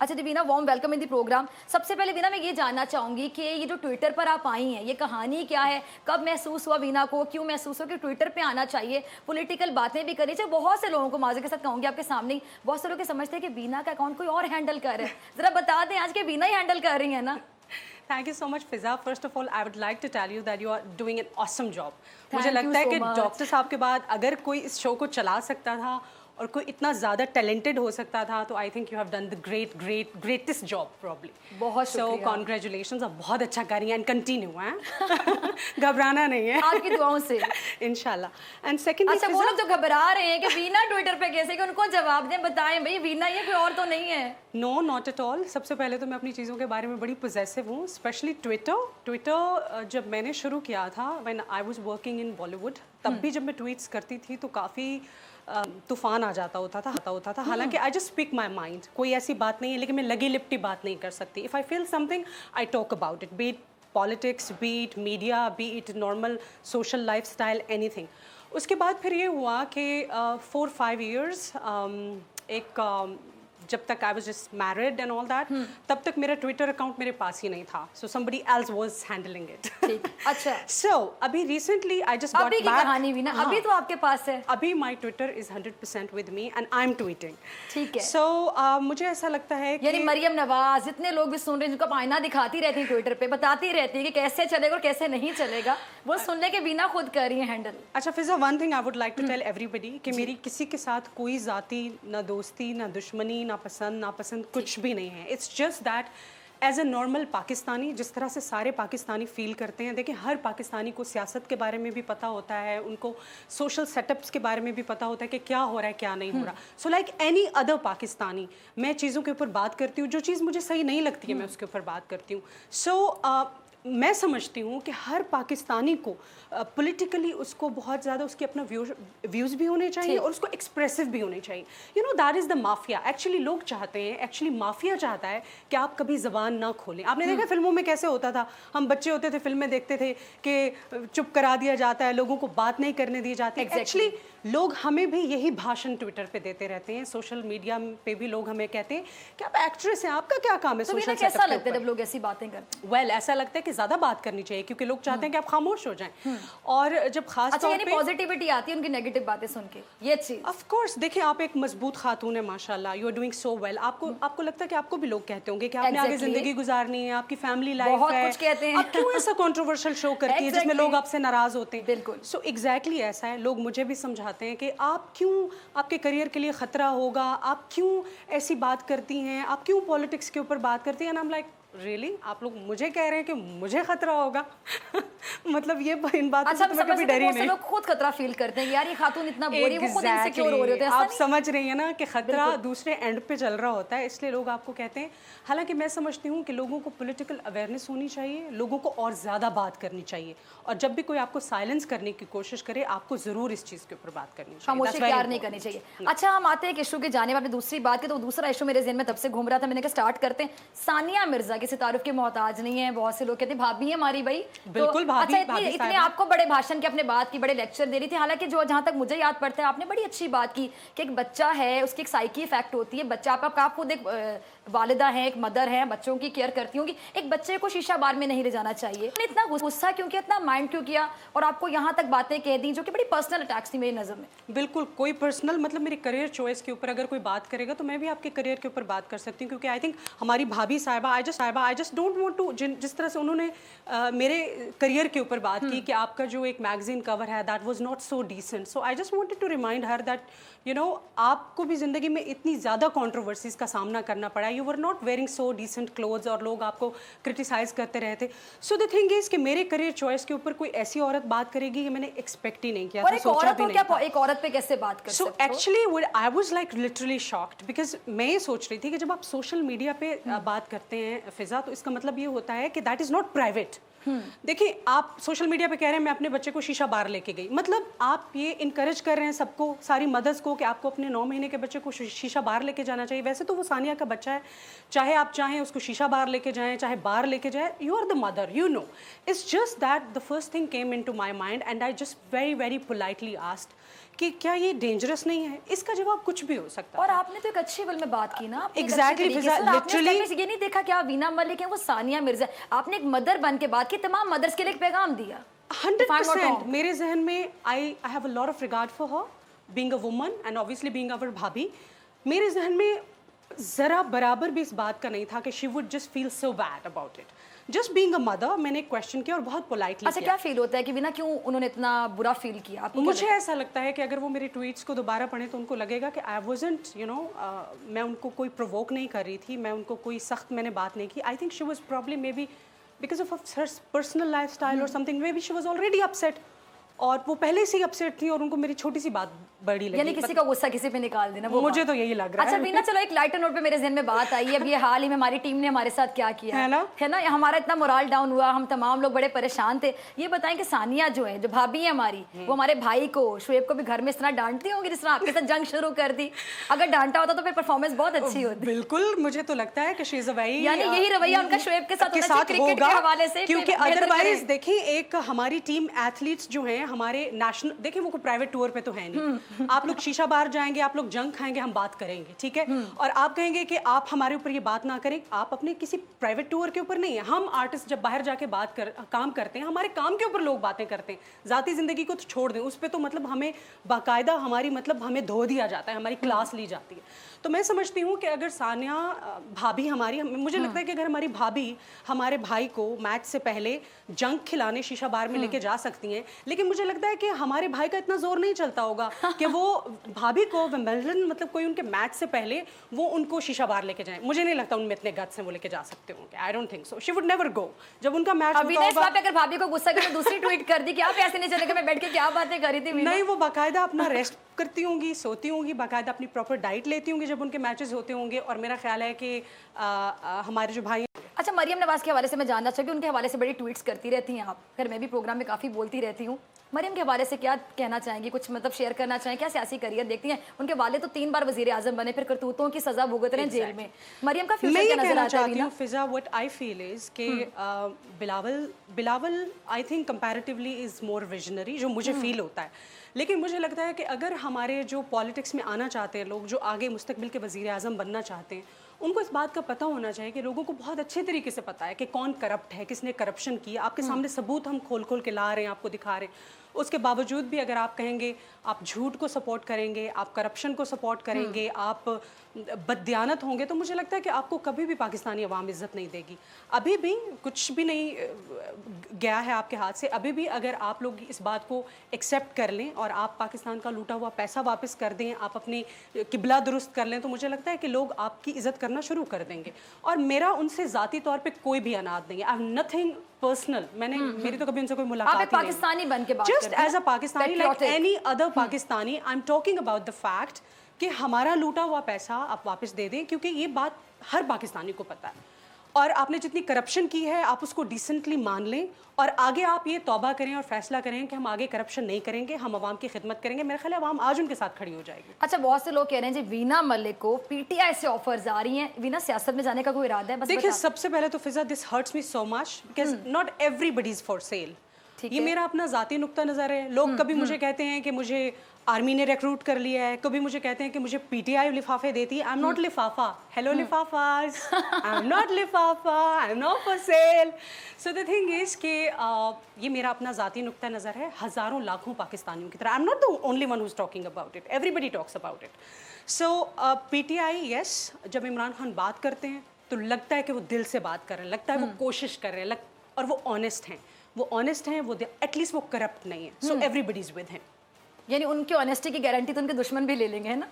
अच्छा जी Veena, warm welcome in the programme. सबसे पहले वीना मैं ये जानना चाहूंगी कि ये जो ट्विटर पर आप आई हैं, ये कहानी क्या है, कब महसूस हुआ वीना को, क्यों महसूस हुआ कि ट्विटर पे आना चाहिए, पॉलिटिकल बातें भी करनी चाहिए। बहुत से लोगों को माजरे के साथ कहूंगी आपके सामने ही, बहुत से लोग ये समझते हैं कि वीना का अकाउंट कोई और हैंडल कर रहा है। जरा बता दें आज के वीना ही हैंडल कर रही है ना। Thank you so much, Fiza. First of all, I would like to tell you that you are doing an awesome job. Thank मुझे you लगता है so कि much. डॉक्टर साहब के बाद अगर कोई इस शो को चला सकता था और कोई इतना ज़्यादा टैलेंटेड हो सकता था तो I think you have done the greatest job probably. बहुत सो शुक्रिया। कॉन्ग्रेचुलेशन, आप बहुत अच्छा कर रही हैं एंड कंटिन्यू हैं घबराना नहीं है आपकी दुआओं से इंशाल्लाह। एंड सेकंड, अच्छा वो लोग जो घबरा रहे हैं कि वीना ट्विटर पे कैसे, कि उनको जवाब दें, बताएं भाई वीना ये कोई और तो नहीं है। No, not at all. सबसे पहले तो मैं अपनी चीज़ों के बारे में बड़ी पोजेसिव हूँ, स्पेशली ट्विटर जब मैंने शुरू किया था when I was working in Bollywood, तब भी जब मैं ट्वीट्स करती थी तो काफ़ी तूफान आ जाता होता था। हालांकि I just speak my mind, कोई ऐसी बात नहीं है, लेकिन मैं लगी लिपटी बात नहीं कर सकती। If I feel something I talk about it, B it politics, B it media, B it normal social life style, anything. उसके बाद फिर ये हुआ कि 4-5 ईयर्स जब तक I was just married and all that, तब तक मेरा ट्विटर अकाउंट मेरे पास ही नहीं था। So somebody else was handling it. अच्छा, सो अभी रिसेंटली आई जस्ट गॉट अभी की कहानी भी ना, अभी तो आपके पास है। अभी my Twitter is 100% with me and I am tweeting. ठीक है। सो मुझे ऐसा लगता है यानी मरियम नवाज, जितने लोग भी सुन रहे हैं, जिनको आप आईना दिखाती रहती है ट्विटर पे, बताती रहती है कि कैसे चलेगा और कैसे नहीं चलेगा, वो सुनने के बिना खुद कर रही है हैंडल। अच्छा Fiza, one thing I would like to tell everybody कि मेरी किसी के साथ कोई जाती ना दोस्ती, ना दुश्मनी, ना पसंद नापसंद कुछ भी नहीं है। It's just that as a normal Pakistani, जिस तरह से सारे पाकिस्तानी फील करते हैं, देखिए हर पाकिस्तानी को सियासत के बारे में भी पता होता है, उनको सोशल सेटअप्स के बारे में भी पता होता है कि क्या हो रहा है क्या नहीं हो रहा। So like any other Pakistani, मैं चीज़ों के ऊपर बात करती हूँ, जो चीज़ मुझे सही नहीं लगती है मैं उसके ऊपर बात करती हूँ। सो मैं समझती हूँ कि हर पाकिस्तानी को पॉलिटिकली उसको बहुत ज़्यादा उसकी अपना व्यूज़ भी होने चाहिए और उसको एक्सप्रेसिव भी होने चाहिए। You know that is the mafia. Actually लोग चाहते हैं, एक्चुअली माफिया चाहता है कि आप कभी ज़बान ना खोलें। आपने देखा फिल्मों में कैसे होता था, हम बच्चे होते थे, फिल्में देखते थे कि चुप करा दिया जाता है, लोगों को बात नहीं करने दी जाती। एक्चुअली लोग हमें भी यही भाषण ट्विटर पे देते रहते हैं, सोशल मीडिया पे भी लोग हमें कहते हैं कि आप एक्ट्रेस हैं, आपका क्या काम है सोशल सेटअप के ऊपर। कैसा लगता है जब लोग ऐसी बातें करते हैं? वेल ऐसा लगता है कि ज़्यादा बात करनी चाहिए क्योंकि लोग चाहते हैं कि आप खामोश हो जाएं। और जब खास अच्छा, तौर यानी पे पॉजिटिविटी आती है उनकी नेगेटिव बातें सुन के, ये चीज। ऑफ कोर्स देखिए, आप एक मजबूत खातून है माशाल्लाह, you are doing so well. आपको लगता है कि आपको भी लोग कहते होंगे कि आपने आगे जिंदगी गुजारनी है, आपकी फैमिली लाइफ बहुत है, कुछ कहते हैं। आप क्यों ऐसा कंट्रोवर्शियल शो करती है जिसमें लोग आपसे नाराज होते हैं। बिल्कुल। सो एग्जैक्टली ऐसा है, लोग मुझे भी समझाते हैं कि आप क्यों, आपके करियर के लिए खतरा होगा, आप क्यों ऐसी बात करती हैं, आप क्यों पॉलिटिक्स के ऊपर बात करती हैं। And I am like really, आप लोग मुझे कह रहे हैं कि मुझे खतरा होगा? मतलब ये इन बातों से तो मैं कभी डरी नहीं। लोग खुद खतरा फील करते हैं, यार ये खातून इतना बोरी, वो खुद इनसिक्योर हो रहे होते हैं। आप समझ रही हैं ना कि खतरा दूसरे एंड पे चल रहा होता है, इसलिए लोग आपको कहते हैं। हालांकि मैं समझती हूँ कि लोगों को पॉलिटिकल अवेयरनेस होनी चाहिए, लोगों को और ज़्यादा बात करनी चाहिए, और जब भी कोई आपको साइलेंस करने की कोशिश करे, आपको ज़रूर इस चीज़ के ऊपर बात करनी चाहिए, खामोशी इख्तियार नहीं करनी चाहिए। अच्छा, हम आते हैं एक इशू के जाने वाले दूसरी बात की, तो दूसरा इशू मेरे ज़हन में तब से घूम रहा था, मैंने कहा स्टार्ट करते हैं। सानिया मिर्जा किसी तारुफ के मोहताज नहीं है, बहुत से लोग कहते हैं भाभी है हमारी भाई। बिल्कुल भाभी। अच्छा, इतने आपको बड़े भाषण के अपने बात की, बड़े लेक्चर दे रही थी। हालांकि जो जहां तक मुझे याद पड़ता है, आपने बड़ी अच्छी बात की कि एक बच्चा है, उसकी एक साइकी इफेक्ट होती है। बच्चा आप खुद एक वालिदा है, एक मदर है, बच्चों की केयर करती हूँ कि एक बच्चे को शीशा बार में नहीं ले जाना चाहिए। इतना गुस्सा क्यों किया, इतना माइंड क्यों किया, और आपको यहाँ तक बातें कह दी जो कि बड़ी पर्सनल अटैक्स थी मेरी नज़र में। बिल्कुल, कोई पर्सनल मतलब मेरी करियर चॉइस के ऊपर अगर कोई बात करेगा तो मैं भी आपके करियर के ऊपर बात कर सकती हूँ, क्योंकि आई थिंक हमारी भाभी साहिबा, I just don't want to, जिस तरह से उन्होंने मेरे करियर के ऊपर बात की कि आपका जो एक मैगजीन कवर है that was not so decent. So I just wanted to remind her that you know, आपको भी ज़िंदगी में इतनी ज़्यादा कंट्रोवर्सीज का सामना करना पड़ा, you were not wearing so decent clothes और लोग आपको क्रिटिसाइज करते रहे थे। सो द थिंग इज कि मेरे करियर चॉइस के ऊपर कोई ऐसी औरत बात करेगी ये मैंने एक्सपेक्ट ही नहीं किया था, सोचा भी नहीं था। एक औरत पे कैसे बात कर सकते हो? So actually I was like literally shocked, because मैं ये सोच रही थी कि जब आप सोशल मीडिया पे बात करते हैं फिजा, तो इसका मतलब ये होता है कि दैट इज़ नॉट प्राइवेट। देखिए, आप सोशल मीडिया पे कह रहे हैं मैं अपने बच्चे को शीशा बार लेके गई, मतलब आप ये इनकरेज कर रहे हैं सबको, सारी मदर्स को, कि आपको अपने 9 महीने के बच्चे को शीशा बार लेके जाना चाहिए। वैसे तो वो सानिया का बच्चा है, चाहे आप चाहें उसको शीशा बार लेके जाएं, चाहे बार लेके जाएं, you are the mother, you know. It's just that the first thing came in to my mind and I just very very politely asked कि क्या ये डेंजरस नहीं है? इसका जवाब कुछ भी हो सकता है। और आपने तो एक अच्छी वे में बात की ना, एग्जैक्टली लिटरली ये नहीं देखा कि आप वीना मलिक हैं, वो सानिया मिर्जा, आपने एक मदर बन के बात की, तमाम मदर्स के लिए एक पैगाम दिया। 100% मेरे जहन में I have a lot of regard for her, being a woman and obviously being our भाभी। मेरे जहन में जरा बराबर भी इस बात का नहीं था कि she would just feel so bad about it. Just being a mother, मैंने एक क्वेश्चन किया और बहुत पोलाइटली अच्छा, क्या फील होता है कि बिना क्यों उन्होंने इतना बुरा फील किया? आपको मुझे ऐसा लगता है कि अगर वो मेरे ट्वीट्स को दोबारा पढ़ें तो उनको लगेगा कि आई वाजंट मैं उनको कोई प्रोवोक नहीं कर रही थी, मैं उनको कोई सख्त मैंने बात नहीं की। I think she was probably maybe because of her personal lifestyle और something, maybe she was already upset और वो पहले से ही अपसेट थी और उनको मेरी छोटी सी बात बड़ी लगी। यानी किसी का गुस्सा किसी पे निकाल देना, वो मुझे तो यही लग रहा है। अच्छा बीना, चलो एक लाइटर नोट पे मेरे जहन में बात आई है। अब ये हाल ही में हमारी टीम ने हमारे साथ क्या किया है ना, हमारा इतना मोरल डाउन हुआ, हम तमाम लोग बड़े परेशान थे। ये बताएं कि सानिया जो है, जो भाभी है हमारी, वो हमारे भाई को, शुएब को भी घर में इस तरह डांटती होंगी जिस तरह आपके साथ जंग शुरू कर दी? अगर डांटा होता तो फिर परफॉर्मेंस बहुत अच्छी होती। बिल्कुल, मुझे तो लगता है कि शी इज अ वेरी, यानी यही रवैया उनका शुएब के साथ क्रिकेट के हवाले से, क्योंकि अदरवाइज देखिए एक हमारी टीम एथलीट्स जो हैं हमारे नेशनल, देखिए वो कोई प्राइवेट टूर पे तो है नहीं। आप लोग शीशा बार जाएंगे, आप लोग जंग खाएंगे, हम बात करेंगे, ठीक है? और आप कहेंगे कि आप हमारे ऊपर ये बात ना करें, आप अपने किसी प्राइवेट टूर के ऊपर नहीं है। हम आर्टिस्ट जब बाहर जाके काम करते हैं, हमारे काम के ऊपर लोग बातें करते हैं, जाती जिंदगी को तो छोड़ दें, उस पर तो मतलब हमें बाकायदा हमारी मतलब हमें धो दिया जाता है, हमारी क्लास ली जाती है। तो मैं समझती हूँ कि अगर सानिया भाभी हमारी, मुझे लगता है कि अगर हमारी भाभी हमारे भाई को मैच से पहले जंग खिलाने शीशा बार में लेके जा सकती हैं, लेकिन मुझे लगता है कि हमारे भाई का इतना जोर नहीं चलता होगा कि वो भाभी को विंबलडन मतलब कोई उनके मैच से पहले वो उनको शीशा बार लेके जाएं। मुझे नहीं लगता उनमें इतने गट्स हैं वो लेके जा सकते होंगे। I don't think so, she would never go. जब उनका मैच अभी इस बात पे अगर भाभी को गुस्सा करके दूसरी ट्वीट कर दी कि आप ऐसे नहीं चलेगा, मैं बैठ के क्या बातें करी थी? नहीं, वो बाकायदा अपना रेस्ट करती होंगी, सोती होंगी, बाकायदा अपनी प्रॉपर डाइट लेती होंगी जब उनके मैचेस होते होंगे। और मेरा ख्याल है कि हमारे जो भाई, अच्छा मरियम नवाज के हवाले से मैं जानना चाहूँगी, उनके हवाले से बड़ी ट्वीट्स करती रहती हैं आप, फिर मैं भी प्रोग्राम में काफ़ी बोलती रहती हूँ। मरियम के हवाले से क्या कहना चाहेंगी, कुछ मतलब शेयर करना चाहें? क्या सियासी करियर देखती हैं? उनके वाले तो 3 बार वजीर आजम बने, फिर करतूतों की सजा भुगत रहे हैं जेल में। मरियम का फ्यूचर क्या नजर आता है? फिजा, व्हाट आई फील इज कि Bilawal I think comparatively is more visionary, जो मुझे फील होता है। लेकिन मुझे लगता है कि अगर हमारे जो पॉलिटिक्स में आना चाहते हैं लोग, जो आगे मुस्तकबिल के वज़ीर आज़म बनना चाहते हैं, उनको इस बात का पता होना चाहिए कि लोगों को बहुत अच्छे तरीके से पता है कि कौन करप्ट है, किसने करप्शन किया। आपके सामने सबूत हम खोल खोल के ला रहे हैं, आपको दिखा रहे हैं। उसके बावजूद भी अगर आप कहेंगे आप झूठ को सपोर्ट करेंगे, आप करप्शन को सपोर्ट करेंगे, आप बददियानत होंगे, तो मुझे लगता है कि आपको कभी भी पाकिस्तानी अवाम इज़्ज़त नहीं देगी। अभी भी कुछ भी नहीं गया है आपके हाथ से। अभी भी अगर आप लोग इस बात को एक्सेप्ट कर लें और आप पाकिस्तान का लूटा हुआ पैसा वापस कर दें, आप अपनी किबला दुरुस्त कर लें, तो मुझे लगता है कि लोग आपकी इज़्ज़त करना शुरू कर देंगे। और मेरा उनसे ज़ाती तौर पे कोई भी अनाद नहीं है। आई हैव नथिंग पर्सनल, मेरी तो कभी उनसे कोई मुलाकात नहीं। पाकिस्तानी बन के बात just as a Pakistani, like any other Pakistani, I am talking about the fact कि हमारा लूटा हुआ पैसा आप वापस दे दें, क्योंकि ये बात हर पाकिस्तानी को पता है। और आपने जितनी करप्शन की है आप उसको डिसेंटली मान लें और आगे आप ये तौबा करें और फैसला करें कि हम आगे करप्शन नहीं करेंगे, हम आवाम की खिदमत करेंगे। मेरा ख्याल है आवाम आज उनके साथ खड़ी हो जाएगी। अच्छा, बहुत से लोग कह रहे हैं जी वीना मलिक को पीटीआई से ऑफर्स आ रही हैं, वीना सियासत में जाने का कोई इरादा है? बस देखिए, सबसे पहले तो Fiza, this hurts me so much because not everybody is for sale. ये मेरा अपना जाती नुक्ता नज़र है। लोग कभी मुझे कहते हैं कि मुझे आर्मी ने रिक्रूट कर लिया है, कभी मुझे कहते हैं कि मुझे पीटीआई लिफाफे देती है। आई एम नॉट लिफाफा, हेलो लिफाफाज, आई एम नॉट लिफाफा, I am not for sale. So the thing is कि ये मेरा अपना जाती नुक्ता नज़र है, हज़ारों लाखों पाकिस्तानियों की तरह। I am not the only one who is talking about it, everybody talks about it. So PTI, yes, जब इमरान खान बात करते हैं तो लगता है कि वो दिल से बात कर रहे हैं, लगता है वो कोशिश कर रहे हैं, और वो ऑनेस्ट हैं, वो एटलीस्ट वो करप्ट नहीं है। So everybody is with him. यानी उनकी ऑनेस्टी की गारंटी तो उनके दुश्मन भी ले लेंगे, है ना?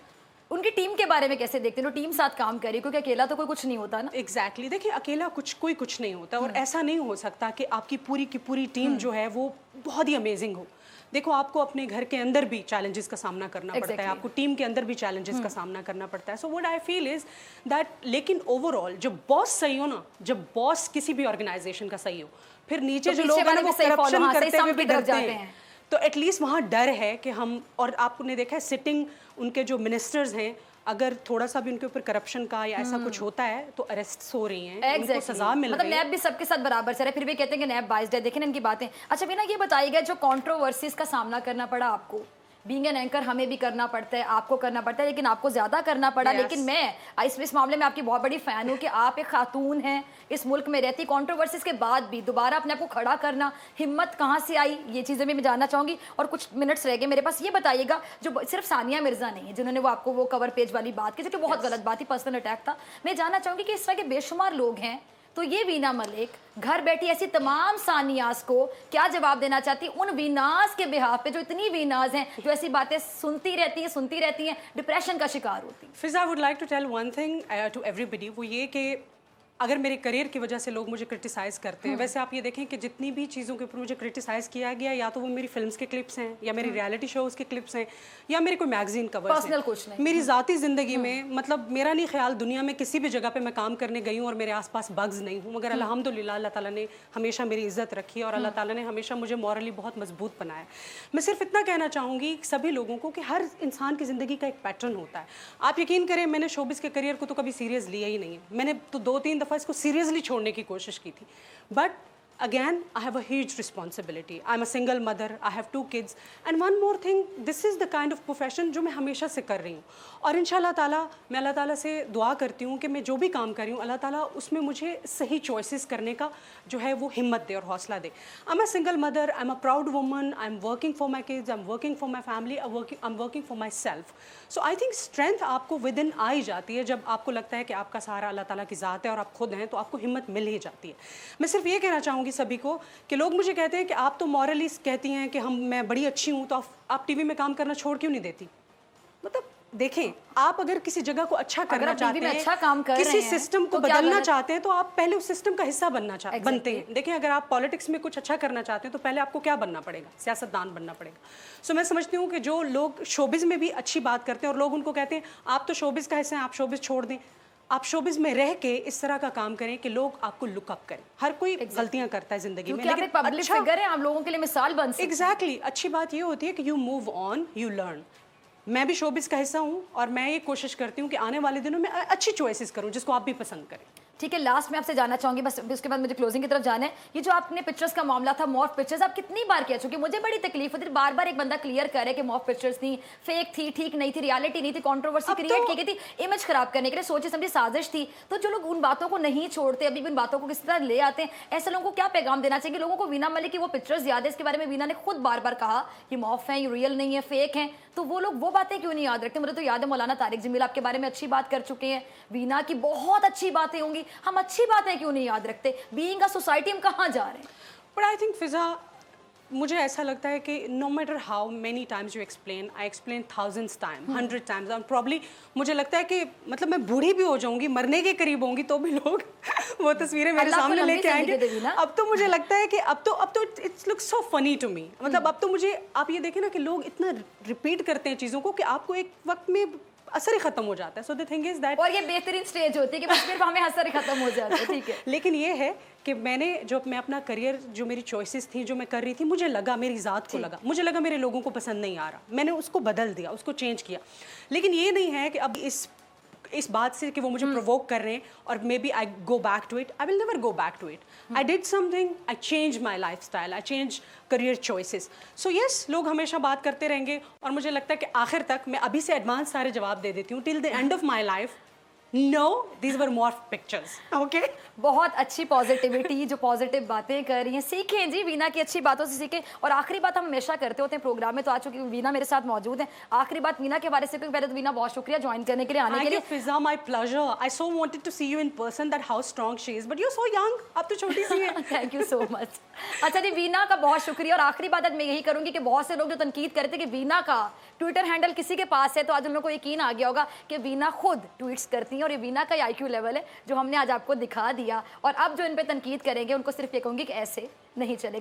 उनकी टीम के बारे में कैसे देखते हैं? टीम साथ काम करी, क्योंकि अकेला तो कोई कुछ नहीं होता ना। एग्जैक्टली, देखिए अकेला कोई कुछ नहीं होता, और ऐसा नहीं हो सकता कि आपकी पूरी की पूरी टीम जो है वो बहुत ही अमेजिंग हो। देखो, आपको अपने घर के अंदर भी चैलेंजेस का सामना करना पड़ता है, आपको टीम के अंदर भी चैलेंजेस का सामना करना पड़ता है। So what I feel is that, लेकिन ओवरऑल जब बॉस सही हो ना, जब बॉस किसी भी ऑर्गेनाइजेशन का सही हो, फिर नीचे जो लोग हैं वो करप्शन करते हुए भी डरते हैं। तो एटलीस्ट वहाँ डर है कि हम, और आपने देखा है सिटिंग उनके जो मिनिस्टर्स हैं, अगर थोड़ा सा भी उनके ऊपर करप्शन का या ऐसा कुछ होता है तो अरेस्ट हो रही हैं, उनको सजा मिल रही है। मतलब नैब भी सबके साथ बराबर चल रहा है, फिर भी कहते हैं कि नैब बाइस्ड है। देखें इनकी बातें। अच्छा वीना, ये बताइएगा जो कंट्रोवर्सीज का सामना करना पड़ा आपको, बीइंग एन एंकर हमें भी करना पड़ता है, आपको करना पड़ता है, लेकिन आपको ज़्यादा करना पड़ा। Yes. लेकिन मैं इस मामले में आपकी बहुत बड़ी फ़ैन हूँ कि आप एक खातून हैं, इस मुल्क में रहती, कंट्रोवर्सीज के बाद भी दोबारा अपने आप को खड़ा करना, हिम्मत कहाँ से आई, ये चीज़ें भी मैं जानना चाहूँगी। और कुछ मिनट्स रह गए मेरे पास, ये बताइएगा जो सिर्फ सानिया मिर्ज़ा नहीं है जिन्होंने वो आपको वो कवर पेज वाली बात की, जो कि बहुत गलत बात थी, पर्सनल अटैक था। मैं जानना चाहूँगी कि इस तरह के बेशुमार लोग हैं, तो ये वीना मलिक घर बैठी ऐसी तमाम सानियास को क्या जवाब देना चाहती उन वीनास के बिहाफ पे जो इतनी वीनास हैं, जो ऐसी बातें सुनती रहती हैं, डिप्रेशन का शिकार होती हैं? Fiza, I would like to tell one thing to everybody, वो ये कि अगर मेरे करियर की वजह से लोग मुझे क्रिटिसाइज़ करते हैं, वैसे आप ये देखें कि जितनी भी चीज़ों के ऊपर मुझे क्रिटिसाइज़ किया गया, या तो वो मेरी फिल्म्स के क्लिप्स हैं, या मेरी रियलिटी शोज़ के क्लिप्स हैं, या मेरे कोई मैगजीन कवर्स पर्सनल कुछ नहीं, मेरी ज़ाती ज़िंदगी में, मतलब मेरा नहीं ख्याल दुनिया में किसी भी जगह पे मैं काम करने गई हूँ और मेरे आसपास बग्स नहीं हूँ, मगर अल्हम्दुलिल्लाह अल्लाह ताला ने हमेशा मेरी इज़्ज़त रखी है और अल्लाह ताला ने हमेशा मुझे मॉरली बहुत मजबूत बनाया। मैं सिर्फ इतना कहना चाहूँगी सभी लोगों को कि हर इंसान की ज़िंदगी का एक पैटर्न होता है। आप यकीन करें, मैंने शोबिज़ के करियर को तो कभी सीरियस लिया ही नहीं है, मैंने तो 2-3 दफ़ा इसको सीरियसली छोड़ने की कोशिश की थी, but again I have a huge responsibility. I'm a single mother, I have 2 kids, and one more thing, this is the kind of profession जो मैं हमेशा से कर रही हूँ, और इंशाल्लाह ताला मैं अल्लाह ताला से दुआ करती हूँ कि मैं जो भी काम कर रही हूँ अल्लाह ताला उसमें मुझे सही चॉइसेस करने का जो है वो हिम्मत दे और हौसला दे। I'm a single mother, I'm a proud woman, I'm working for my kids, I'm working for my family, I'm working for myself. So I think strength आपको विद इन आ ही जाती है जब आपको लगता है कि आपका सहारा अल्लाह ताला की ज़ात है और आप खुद हैं, तो आपको हिम्मत मिल ही जाती है। मैं सिर्फ ये कहना चाहूँगी सभी को कि लोग मुझे कहते हैं कि आप तो मॉरली कहती हैं कि मैं बड़ी अच्छी हूँ, तो आप टीवी में काम करना छोड़ क्यों नहीं देती? मतलब देखें, आप अगर किसी जगह को अच्छा करना चाहते हैं, अच्छा काम कर किसी रहे हैं, सिस्टम को बदलना चाहते हैं, तो आप पहले उस सिस्टम का हिस्सा बनते हैं। देखें, अगर आप पॉलिटिक्स में कुछ अच्छा करना चाहते हैं तो पहले आपको क्या बनना पड़ेगा? सियासतदान बनना पड़ेगा। सो मैं समझती हूँ कि जो लोग शोबिज़ में भी अच्छी बात करते हैं और लोग उनको कहते हैं आप तो शोबिज़ का हिस्सा हैं, आप शोबिज़ छोड़ दें, आप शोबिज़ में रह के इस तरह का काम करें कि लोग आपको लुकअप करें। हर कोई गलतियां करता है जिंदगी में, लेकिन पब्लिक फिगर है, आप लोगों के लिए मिसाल बन सकते हैं। एग्जैक्टली, अच्छी बात ये होती है कि you move on, you learn. मैं भी शोबिज़ का हिस्सा हूँ और मैं ये कोशिश करती हूँ कि आने वाले दिनों में अच्छी चॉइसेस करूँ जिसको आप भी पसंद करें। ठीक है, लास्ट में आपसे जानना चाहूंगी, बस उसके बाद मुझे क्लोजिंग की तरफ जाना है। ये जो आपने पिक्चर्स का मामला था, मॉर्फ पिक्चर्स, आप कितनी बार कह चुके? मुझे बड़ी तकलीफ होती है, बार बार एक बंदा क्लियर करे कि मॉर्फ पिक्चर्स थी, फेक थी, ठीक नहीं थी, रियलिटी नहीं थी, कंट्रोवर्सी क्रिएट की गई थी, इमेज खराब करने के लिए सोची समझी साजिश थी। तो जो लोग उन बातों को नहीं छोड़ते, अभी भी उन बातों को किस तरह ले आते हैं, ऐसे लोगों को क्या पैगाम देना चाहिए? लोगों को वीना मलिक की वो पिक्चर्स याद है, इसके बारे में वीना ने खुद बार बार कहा कि मॉर्फ है, ये रियल नहीं है, फेक है, तो वो लोग वो बातें क्यों नहीं याद रखते? मुझे तो याद है मौलाना तारिक जमील आपके बारे में अच्छी बात कर चुके हैं, वीना की बहुत अच्छी बातें होंगी, हम अच्छी बातें क्यों नहीं याद रखते? बीइंग अ सोसाइटी हम कहाँ जा रहे हैं? बट आई थिंक फिजा, मुझे ऐसा लगता है कि no matter how many times you explain, I explain thousands time, 100 times, और प्रॉब्ली मुझे लगता है कि मतलब मैं बूढ़ी भी हो जाऊंगी, मरने के करीब होंगी, तो भी लोग वो तस्वीरें मेरे सामने लेके आएंगे। अब तो मुझे लगता है कि अब तो it's look so funny to me. मतलब अब तो मुझे, आप ये देखें ना कि लोग इतना रिपीट करते हैं चीज़ों को कि आपको एक वक्त में असर ही खत्म हो जाता है। So the thing is that, और ये बेहतरीन स्टेज होती है कि बस फिर हमें असर ही खत्म हो जाता है। ठीक है, लेकिन ये है कि मैं अपना करियर, जो मेरी चॉइसेस थी, जो मैं कर रही थी, मुझे लगा, मेरी ज़ात को लगा, मुझे लगा मेरे लोगों को पसंद नहीं आ रहा, मैंने उसको बदल दिया, उसको चेंज किया। लेकिन ये नहीं है कि अब इस बात से कि वो मुझे प्रोवोक कर रहे हैं और maybe I go back to it, I will never go back to it. I did something, I change my lifestyle, I change career choices. So yes, लोग हमेशा बात करते रहेंगे और मुझे लगता है कि आखिर तक मैं अभी से एडवांस सारे जवाब दे देती हूँ, till the end of my life, know these were morph pictures. Okay, बहुत अच्छी पॉजिटिविटी, जो पॉजिटिव बातें कर रही हैं, सीखें जी, वीना की अच्छी बातों से सीखें। और आखिरी बात हम हमेशा करते होते हैं प्रोग्राम में, तो आज चूंकि वीना मेरे साथ मौजूद है, आखिरी बात वीना के बारे से, क्योंकि पहले तो वीना बहुत शुक्रिया ज्वाइन करने के लिए, आने के लिए। Fiza, my pleasure, I so wanted to see you in person, that how strong she is, but you are so young, अब तो छोटी सी है। Thank you so much. अच्छा जी, वीना का बहुत शुक्रिया। और आखिरी बात मैं यही करूंगी कि बहुत से लोग जो तनकीद करते कि वीना का ट्विटर हैंडल किसी के पास है, तो आज उन लोगों को यकीन आ गया होगा कि वीना खुद ट्वीट्स करती हैं और ये वीना का IQ लेवल है जो हमने आज आपको दिखा दिया। और अब जो इन पे तनकीद करेंगे उनको सिर्फ ये कहूंगी कि ऐसे नहीं चलेगा।